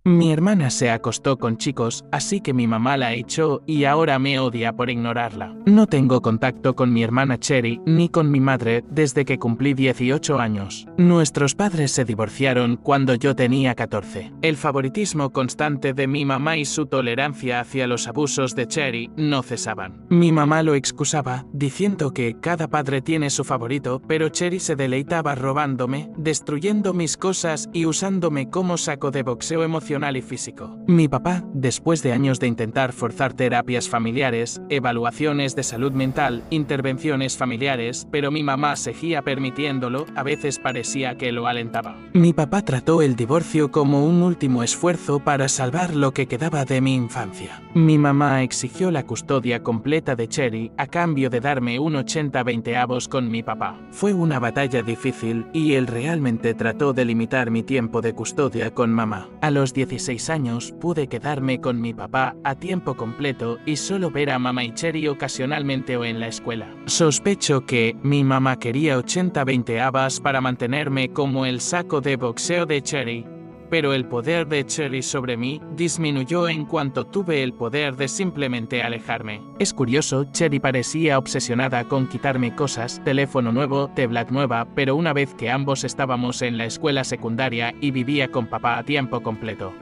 Mi hermana se acostó con chicos, así que mi mamá la echó y ahora me odia por ignorarla. No tengo contacto con mi hermana Cherry ni con mi madre desde que cumplí 18 años. Nuestros padres se divorciaron cuando yo tenía 14. El favoritismo constante de mi mamá y su tolerancia hacia los abusos de Cherry no cesaban. Mi mamá lo excusaba, diciendo que cada padre tiene su favorito, pero Cherry se deleitaba robándome, destruyendo mis cosas y usándome como saco de boxeo emocional y físico. Mi papá, después de años de intentar forzar terapias familiares, evaluaciones de salud mental, intervenciones familiares, pero mi mamá seguía permitiéndolo, a veces parecía que lo alentaba. Mi papá trató el divorcio como un último esfuerzo para salvar lo que quedaba de mi infancia. Mi mamá exigió la custodia completa de Cherry a cambio de darme un 80/20 con mi papá. Fue una batalla difícil y él realmente trató de limitar mi tiempo de custodia con mamá. A los 16 años pude quedarme con mi papá a tiempo completo y solo ver a mamá y Cherry ocasionalmente o en la escuela. Sospecho que mi mamá quería 80/20 para mantenerme como el saco de boxeo de Cherry, pero el poder de Cherry sobre mí disminuyó en cuanto tuve el poder de simplemente alejarme. Es curioso, Cherry parecía obsesionada con quitarme cosas, teléfono nuevo, tablet nueva, pero una vez que ambos estábamos en la escuela secundaria y vivía con papá a tiempo completo,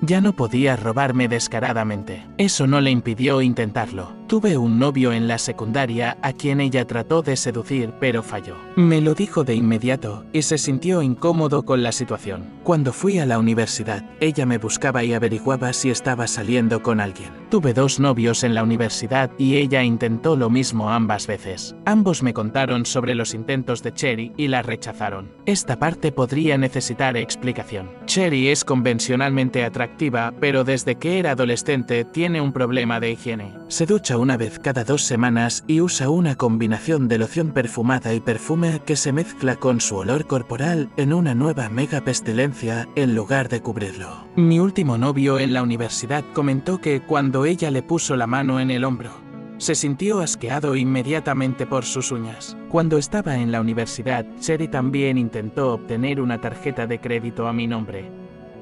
ya no podía robarme descaradamente. Eso no le impidió intentarlo. Tuve un novio en la secundaria a quien ella trató de seducir, pero falló. Me lo dijo de inmediato y se sintió incómodo con la situación. Cuando fui a la universidad, ella me buscaba y averiguaba si estaba saliendo con alguien. Tuve 2 novios en la universidad y ella intentó lo mismo ambas veces. Ambos me contaron sobre los intentos de Cherry y la rechazaron. Esta parte podría necesitar explicación. Cherry es convencionalmente atractiva, pero desde que era adolescente tiene un problema de higiene. Se ducha una vez cada 2 semanas y usa una combinación de loción perfumada y perfume que se mezcla con su olor corporal en una nueva mega pestilencia en lugar de cubrirlo. Mi último novio en la universidad comentó que cuando ella le puso la mano en el hombro, se sintió asqueado inmediatamente por sus uñas. Cuando estaba en la universidad, Cherry también intentó obtener una tarjeta de crédito a mi nombre,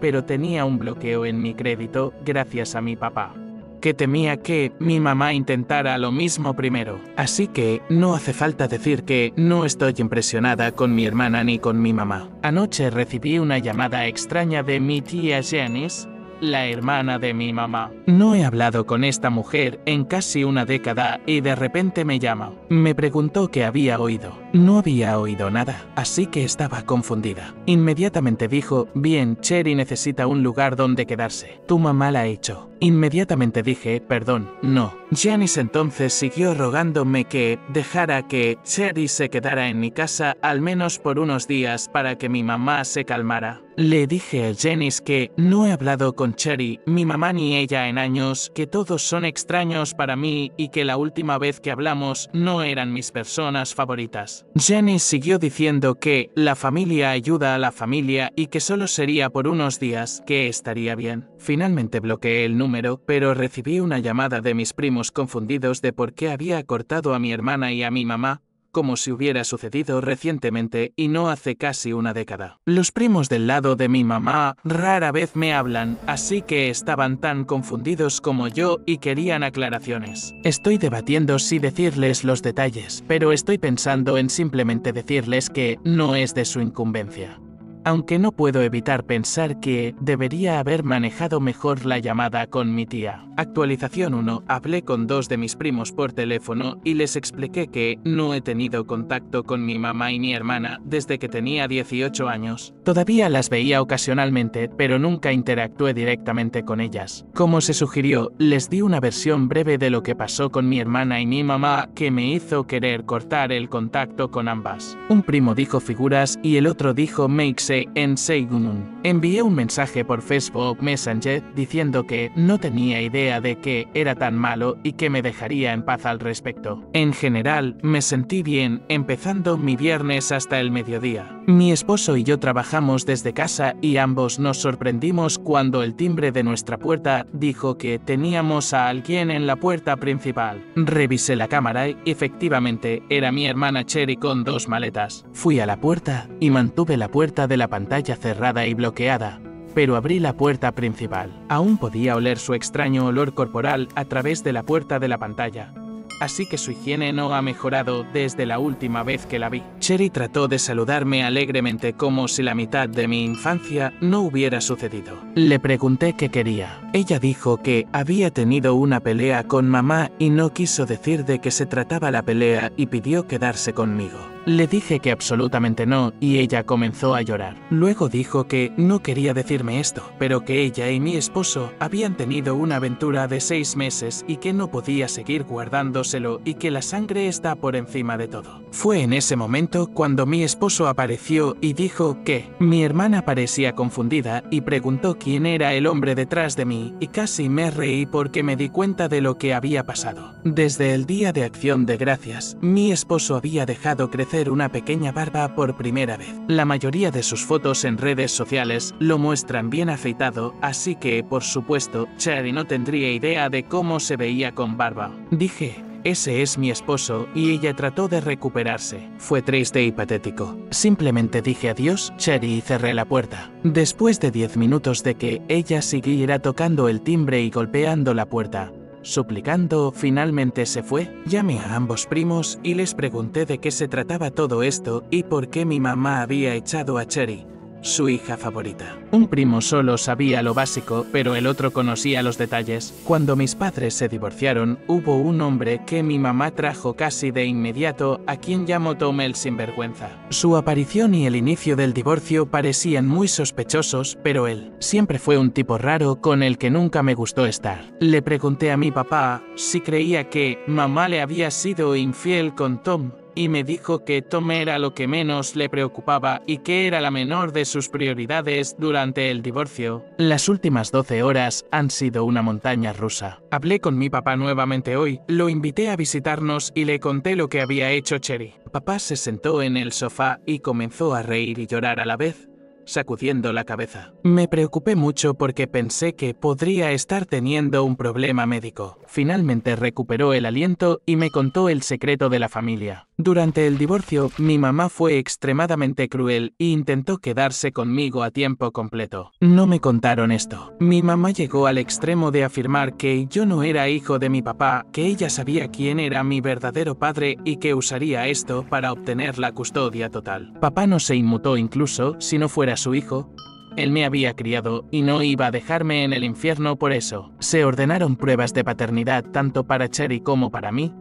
pero tenía un bloqueo en mi crédito gracias a mi papá, que temía que mi mamá intentara lo mismo primero. Así que no hace falta decir que no estoy impresionada con mi hermana ni con mi mamá. Anoche recibí una llamada extraña de mi tía Janice, la hermana de mi mamá. No he hablado con esta mujer en casi una década y de repente me llama. Me preguntó qué había oído. No había oído nada, así que estaba confundida. Inmediatamente dijo, bien, Cherry necesita un lugar donde quedarse. Tu mamá la echó. Inmediatamente dije, perdón, no. Janice entonces siguió rogándome que dejara que Cherry se quedara en mi casa al menos por unos días para que mi mamá se calmara. Le dije a Janice que no he hablado con Cherry, mi mamá ni ella en años, que todos son extraños para mí y que la última vez que hablamos no eran mis personas favoritas. Janice siguió diciendo que la familia ayuda a la familia y que solo sería por unos días, que estaría bien. Finalmente bloqueé el número, pero recibí una llamada de mis primos confundidos de por qué había cortado a mi hermana y a mi mamá, como si hubiera sucedido recientemente y no hace casi una década. Los primos del lado de mi mamá rara vez me hablan, así que estaban tan confundidos como yo y querían aclaraciones. Estoy debatiendo si decirles los detalles, pero estoy pensando en simplemente decirles que no es de su incumbencia. Aunque no puedo evitar pensar que debería haber manejado mejor la llamada con mi tía. Actualización 1. Hablé con 2 de mis primos por teléfono y les expliqué que no he tenido contacto con mi mamá y mi hermana desde que tenía 18 años. Todavía las veía ocasionalmente, pero nunca interactué directamente con ellas. Como se sugirió, les di una versión breve de lo que pasó con mi hermana y mi mamá que me hizo querer cortar el contacto con ambas. Un primo dijo figuras y el otro dijo makes en Seigunun. Envié un mensaje por Facebook Messenger diciendo que no tenía idea de que era tan malo y que me dejaría en paz al respecto. En general, me sentí bien, empezando mi viernes hasta el mediodía. Mi esposo y yo trabajamos desde casa y ambos nos sorprendimos cuando el timbre de nuestra puerta dijo que teníamos a alguien en la puerta principal. Revisé la cámara y efectivamente era mi hermana Cherry con 2 maletas. Fui a la puerta y mantuve la puerta de la pantalla cerrada y bloqueada, pero abrí la puerta principal. Aún podía oler su extraño olor corporal a través de la puerta de la pantalla. Así que su higiene no ha mejorado desde la última vez que la vi. Cherry trató de saludarme alegremente como si la mitad de mi infancia no hubiera sucedido. Le pregunté qué quería. Ella dijo que había tenido una pelea con mamá y no quiso decir de qué se trataba la pelea y pidió quedarse conmigo. Le dije que absolutamente no y ella comenzó a llorar. Luego dijo que no quería decirme esto, pero que ella y mi esposo habían tenido una aventura de 6 meses y que no podía seguir guardándoselo y que la sangre está por encima de todo. Fue en ese momento cuando mi esposo apareció y dijo que mi hermana parecía confundida y preguntó quién era el hombre detrás de mí y casi me reí porque me di cuenta de lo que había pasado. Desde el día de Acción de Gracias, mi esposo había dejado crecer una pequeña barba por primera vez. La mayoría de sus fotos en redes sociales lo muestran bien afeitado, así que, por supuesto, Cherry no tendría idea de cómo se veía con barba. Dije, ese es mi esposo, y ella trató de recuperarse. Fue triste y patético. Simplemente dije adiós, Cherry, y cerré la puerta. Después de 10 minutos de que ella siguiera tocando el timbre y golpeando la puerta, suplicando, finalmente se fue. Llamé a ambos primos y les pregunté de qué se trataba todo esto y por qué mi mamá había echado a Cherry, su hija favorita. Un primo solo sabía lo básico, pero el otro conocía los detalles. Cuando mis padres se divorciaron, hubo un hombre que mi mamá trajo casi de inmediato, a quien llamó Tom el sinvergüenza. Su aparición y el inicio del divorcio parecían muy sospechosos, pero él siempre fue un tipo raro con el que nunca me gustó estar. Le pregunté a mi papá si creía que mamá le había sido infiel con Tom, y me dijo que Tom era lo que menos le preocupaba y que era la menor de sus prioridades durante el divorcio. Las últimas 12 horas han sido una montaña rusa. Hablé con mi papá nuevamente hoy, lo invité a visitarnos y le conté lo que había hecho Cherry. Papá se sentó en el sofá y comenzó a reír y llorar a la vez, sacudiendo la cabeza. Me preocupé mucho porque pensé que podría estar teniendo un problema médico. Finalmente recuperó el aliento y me contó el secreto de la familia. Durante el divorcio, mi mamá fue extremadamente cruel e intentó quedarse conmigo a tiempo completo. No me contaron esto. Mi mamá llegó al extremo de afirmar que yo no era hijo de mi papá, que ella sabía quién era mi verdadero padre y que usaría esto para obtener la custodia total. Papá no se inmutó incluso si no fuera su hijo. Él me había criado y no iba a dejarme en el infierno por eso. Se ordenaron pruebas de paternidad tanto para Cherry como para mí,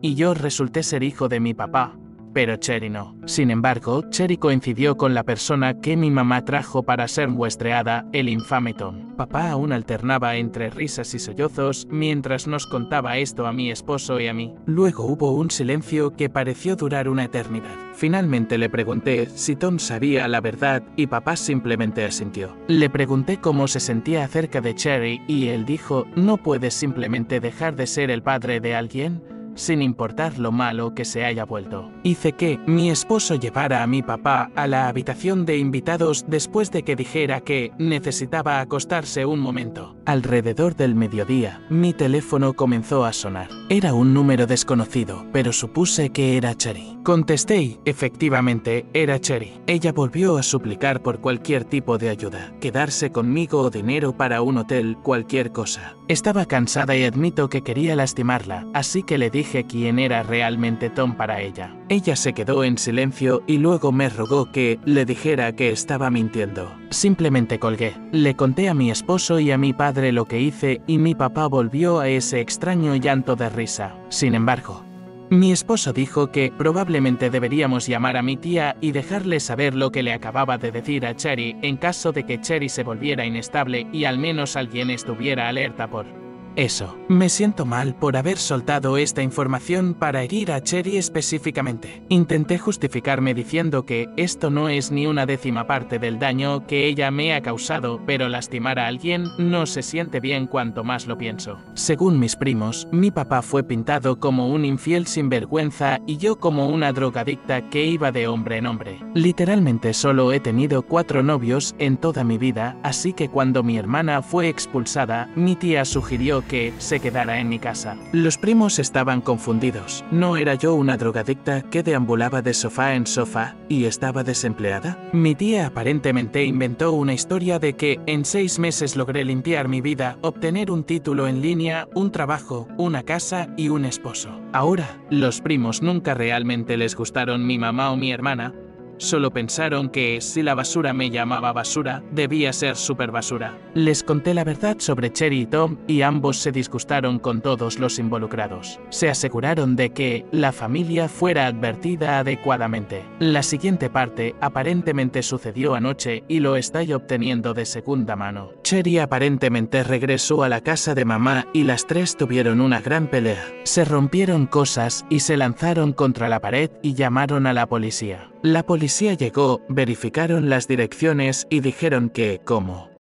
y yo resulté ser hijo de mi papá, pero Cherry no. Sin embargo, Cherry coincidió con la persona que mi mamá trajo para ser muestreada, el infame Tom. Papá aún alternaba entre risas y sollozos mientras nos contaba esto a mi esposo y a mí. Luego hubo un silencio que pareció durar una eternidad. Finalmente le pregunté si Tom sabía la verdad y papá simplemente asintió. Le pregunté cómo se sentía acerca de Cherry y él dijo, ¿no puedes simplemente dejar de ser el padre de alguien, sin importar lo malo que se haya vuelto? Hice que mi esposo llevara a mi papá a la habitación de invitados después de que dijera que necesitaba acostarse un momento. Alrededor del mediodía, mi teléfono comenzó a sonar. Era un número desconocido, pero supuse que era Cherry. Contesté y, efectivamente, era Cherry. Ella volvió a suplicar por cualquier tipo de ayuda, quedarse conmigo o dinero para un hotel, cualquier cosa. Estaba cansada y admito que quería lastimarla, así que le dije quién era realmente Tom para ella. Ella se quedó en silencio y luego me rogó que le dijera que estaba mintiendo. Simplemente colgué. Le conté a mi esposo y a mi padre lo que hice y mi papá volvió a ese extraño llanto de risa. Sin embargo, mi esposo dijo que probablemente deberíamos llamar a mi tía y dejarle saber lo que le acababa de decir a Cherry en caso de que Cherry se volviera inestable y al menos alguien estuviera alerta por eso. Me siento mal por haber soltado esta información para herir a Cherry específicamente. Intenté justificarme diciendo que esto no es ni una décima parte del daño que ella me ha causado, pero lastimar a alguien no se siente bien cuanto más lo pienso. Según mis primos, mi papá fue pintado como un infiel sinvergüenza y yo como una drogadicta que iba de hombre en hombre. Literalmente solo he tenido 4 novios en toda mi vida, así que cuando mi hermana fue expulsada, mi tía sugirió que se quedara en mi casa. Los primos estaban confundidos. ¿No era yo una drogadicta que deambulaba de sofá en sofá y estaba desempleada? Mi tía aparentemente inventó una historia de que en 6 meses logré limpiar mi vida, obtener un título en línea, un trabajo, una casa y un esposo. Ahora, los primos nunca realmente les gustaron mi mamá o mi hermana. Solo pensaron que si la basura me llamaba basura, debía ser super basura. Les conté la verdad sobre Cherry y Tom y ambos se disgustaron con todos los involucrados. Se aseguraron de que la familia fuera advertida adecuadamente. La siguiente parte aparentemente sucedió anoche y lo estoy obteniendo de segunda mano. Cherry aparentemente regresó a la casa de mamá y las tres tuvieron una gran pelea. Se rompieron cosas y se lanzaron contra la pared y llamaron a la policía. La policía llegó, verificaron las direcciones y dijeron que, como